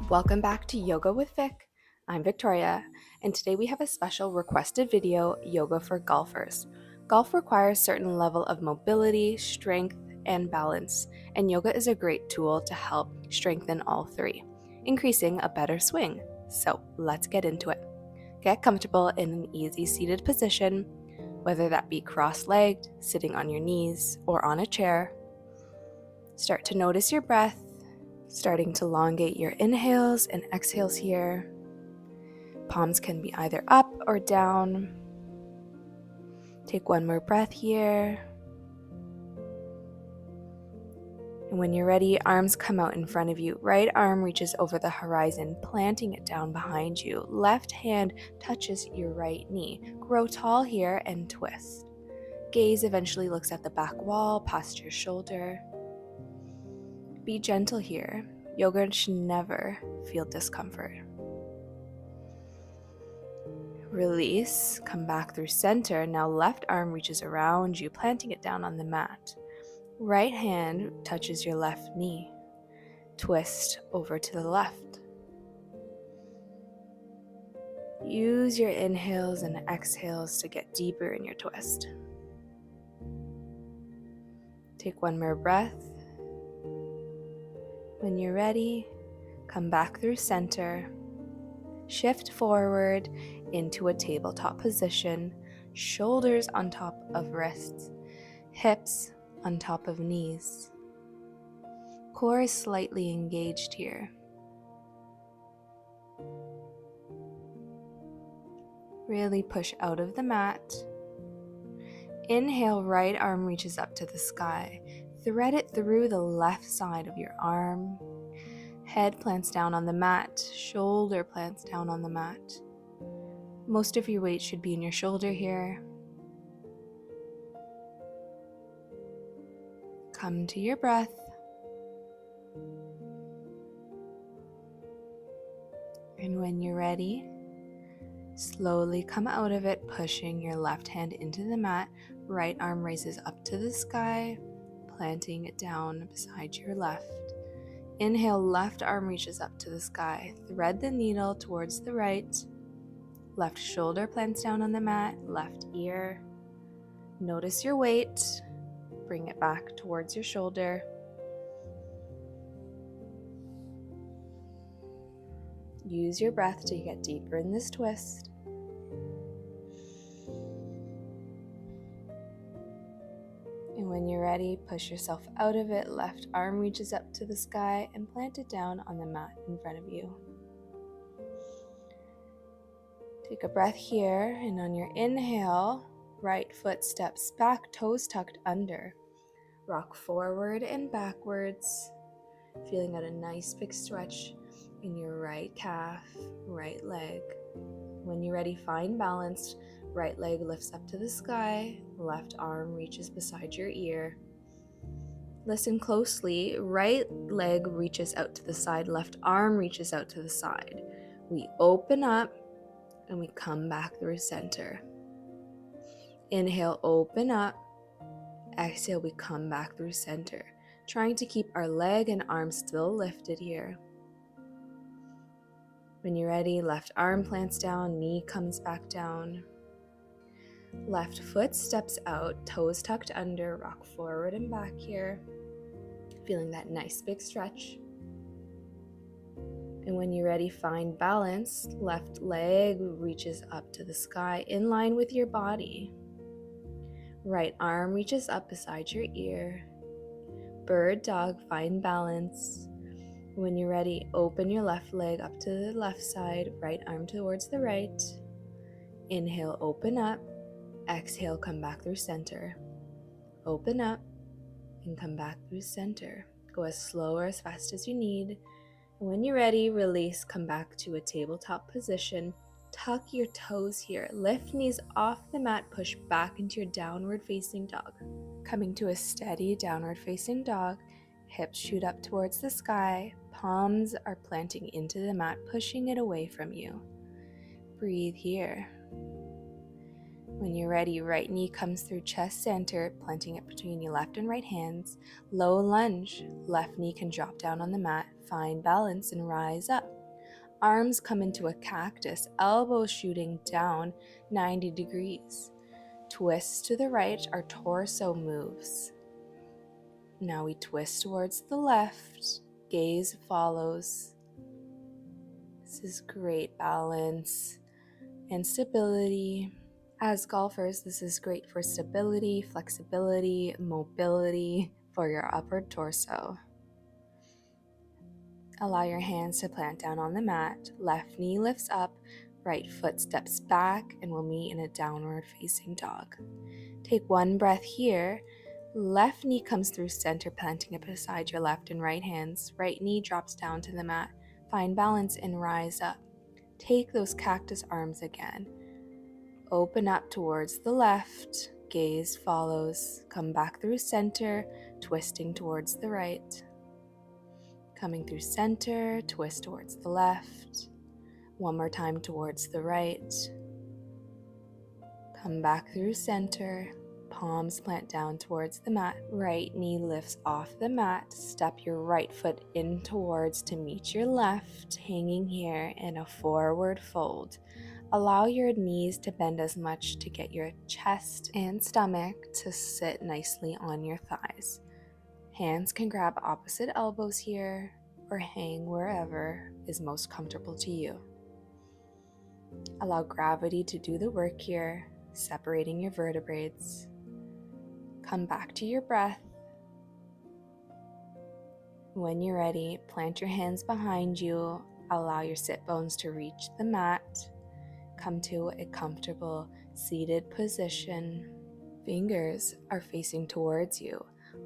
Welcome back to Yoga with Vic. I'm Victoria, and today we have a special requested video, Yoga for Golfers. Golf requires a certain level of mobility, strength, and balance, and yoga is a great tool to help strengthen all three, increasing a better swing. So let's get into it. Get comfortable in an easy seated position, whether that be cross-legged, sitting on your knees, or on a chair. Start to notice your breath, starting to elongate your inhales and exhales here. Palms can be either up or down. Take one more breath here. And when you're ready, arms come out in front of you. Right arm reaches over the horizon, planting it down behind you. Left hand touches your right knee. Grow tall here and twist. Gaze eventually looks at the back wall, past your shoulder. Be gentle here. Yoga should never feel discomfort. Release, come back through center. Now left arm reaches around you, planting it down on the mat. Right hand touches your left knee. Twist over to the left. Use your inhales and exhales to get deeper in your twist. Take one more breath. When you're ready, come back through center. Shift forward into a tabletop position, shoulders on top of wrists, hips on top of knees. Core is slightly engaged here. Really push out of the mat. Inhale, right arm reaches up to the sky. Thread it through the left side of your arm. Head plants down on the mat, shoulder plants down on the mat. Most of your weight should be in your shoulder here. Come to your breath. And when you're ready, slowly come out of it, pushing your left hand into the mat. Right arm raises up to the sky, planting it down beside your left. Inhale, left arm reaches up to the sky. Thread the needle towards the right. Left shoulder plants down on the mat, left ear. Notice your weight. Bring it back towards your shoulder. Use your breath to get deeper in this twist. And when you're ready, push yourself out of it. Left arm reaches up to the sky and plant it down on the mat in front of you. Take a breath here, and on your inhale, right foot steps back, toes tucked under. Rock forward and backwards, feeling out a nice big stretch in your right calf, right leg. When you're ready, find balance. Right leg lifts up to the sky, left arm reaches beside your ear. Listen closely. Right leg reaches out to the side, left arm reaches out to the side. We open up and we come back through center. Inhale, open up. Exhale, we come back through center, trying to keep our leg and arm still lifted here. When you're ready, left arm plants down, knee comes back down. Left foot steps out, toes tucked under, rock forward and back here, feeling that nice big stretch. And when you're ready, find balance. Left leg reaches up to the sky in line with your body. Right arm reaches up beside your ear. Bird dog, find balance. When you're ready, open your left leg up to the left side, right arm towards the right. Inhale, open up. Exhale, come back through center. Open up and come back through center. Go as slow or as fast as you need. And when you're ready, release, come back to a tabletop position. Tuck your toes here. Lift knees off the mat, push back into your downward facing dog. Coming to a steady downward facing dog, hips shoot up towards the sky, palms are planting into the mat, pushing it away from you. Breathe here. When you're ready, right knee comes through chest center, planting it between your left and right hands. Low lunge, left knee can drop down on the mat, find balance and rise up. Arms come into a cactus, elbows shooting down 90 degrees. Twist to the right, our torso moves. Now we twist towards the left, gaze follows. This is great balance and stability. As golfers, this is great for stability, flexibility, mobility for your upper torso. Allow your hands to plant down on the mat. Left knee lifts up, right foot steps back, and we'll meet in a downward facing dog. Take one breath here. Left knee comes through center, planting it beside your left and right hands. Right knee drops down to the mat. Find balance and rise up. Take those cactus arms again. Open up towards the left. Gaze follows. Come back through center, twisting towards the right. Coming through center, twist towards the left. One more time towards the right. Come back through center. Palms plant down towards the mat. Right knee lifts off the mat. Step your right foot in towards to meet your left, hanging here in a forward fold. Allow your knees to bend as much to get your chest and stomach to sit nicely on your thighs. Hands can grab opposite elbows here or hang wherever is most comfortable to you. Allow gravity to do the work here, separating your vertebrae. Come back to your breath. When you're ready, plant your hands behind you. Allow your sit bones to reach the mat. Come to a comfortable seated position. Fingers are facing towards you.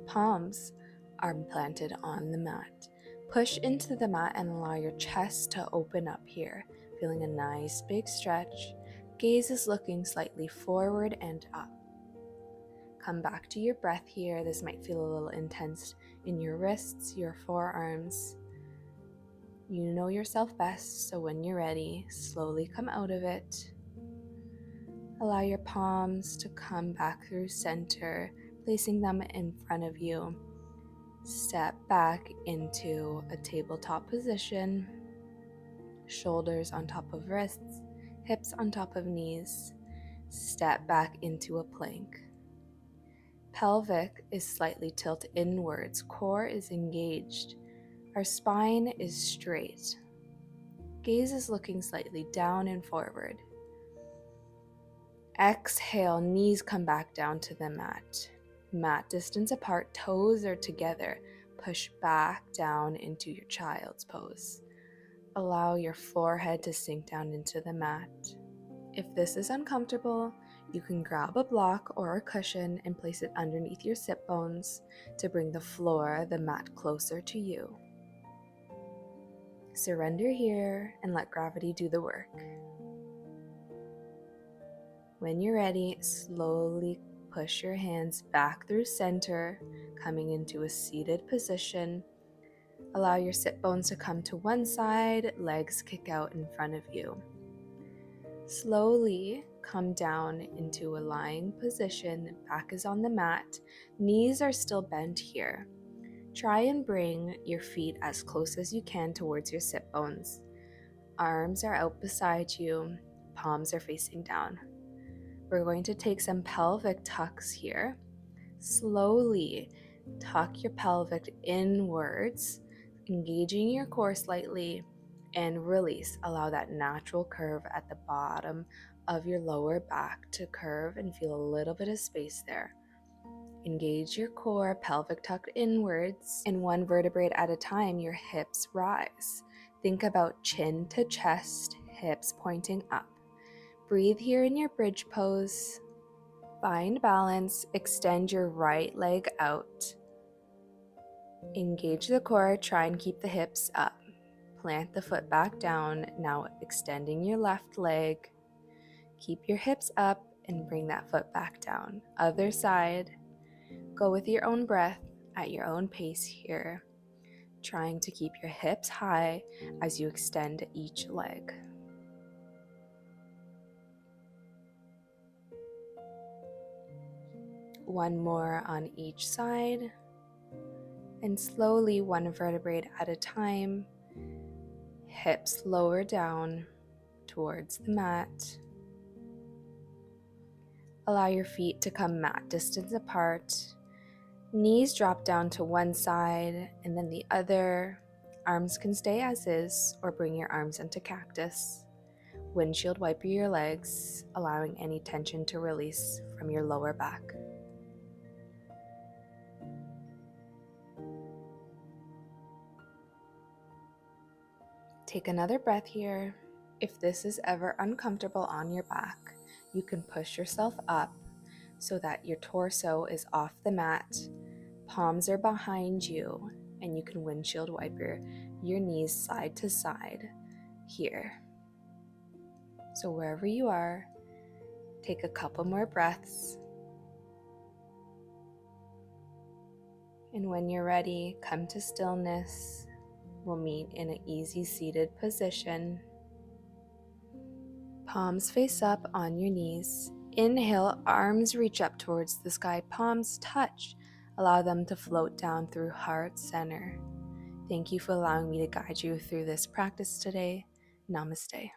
Palms are planted on the mat. Push into the mat and allow your chest to open up here, feeling a nice big stretch. Gaze is looking slightly forward and up. Come back to your breath here. This might feel a little intense in your wrists, your forearms. You know yourself best, so when you're ready, slowly come out of it. Allow your palms to come back through center, placing them in front of you. Step back into a tabletop position. Shoulders on top of wrists, hips on top of knees. Step back into a plank. Pelvic is slightly tilted inwards. Core is engaged. Our spine is straight. Gaze is looking slightly down and forward. Exhale, knees come back down to the mat. Mat distance apart, toes are together. Push back down into your child's pose. Allow your forehead to sink down into the mat. If this is uncomfortable, you can grab a block or a cushion and place it underneath your sit bones to bring the floor, the mat, closer to you. Surrender here and let gravity do the work. When you're ready, slowly push your hands back through center, coming into a seated position. Allow your sit bones to come to one side, legs kick out in front of you. Slowly come down into a lying position. Back is on the mat. Knees are still bent here. Try and bring your feet as close as you can towards your sit bones. Arms are out beside you. Palms are facing down. We're going to take some pelvic tucks here. Slowly tuck your pelvic inwards, engaging your core slightly, and release. Allow that natural curve at the bottom of your lower back to curve and feel a little bit of space there. Engage your core, pelvic tucked inwards, and one vertebrae at a time, your hips rise. Think about chin to chest, hips pointing up. Breathe here in your bridge pose. Find balance, extend your right leg out. Engage the core, try and keep the hips up. Plant the foot back down, now extending your left leg. Keep your hips up and bring that foot back down. Other side. Go with your own breath at your own pace here, trying to keep your hips high as you extend each leg. One more on each side, and slowly, one vertebrae at a time, Hips lower down towards the mat. Allow your feet to come mat distance apart. Knees drop down to one side and then the other. Arms can stay as is or bring your arms into cactus. Windshield wipe your legs, allowing any tension to release from your lower back. Take another breath here. If this is ever uncomfortable on your back, you can push yourself up so that your torso is off the mat, palms are behind you, and you can windshield wipe your knees side to side here. So wherever you are, take a couple more breaths. And when you're ready, come to stillness. We'll meet in an easy seated position. Palms face up on your knees. Inhale, arms reach up towards the sky, palms touch. Allow them to float down through heart center. Thank you for allowing me to guide you through this practice today. Namaste.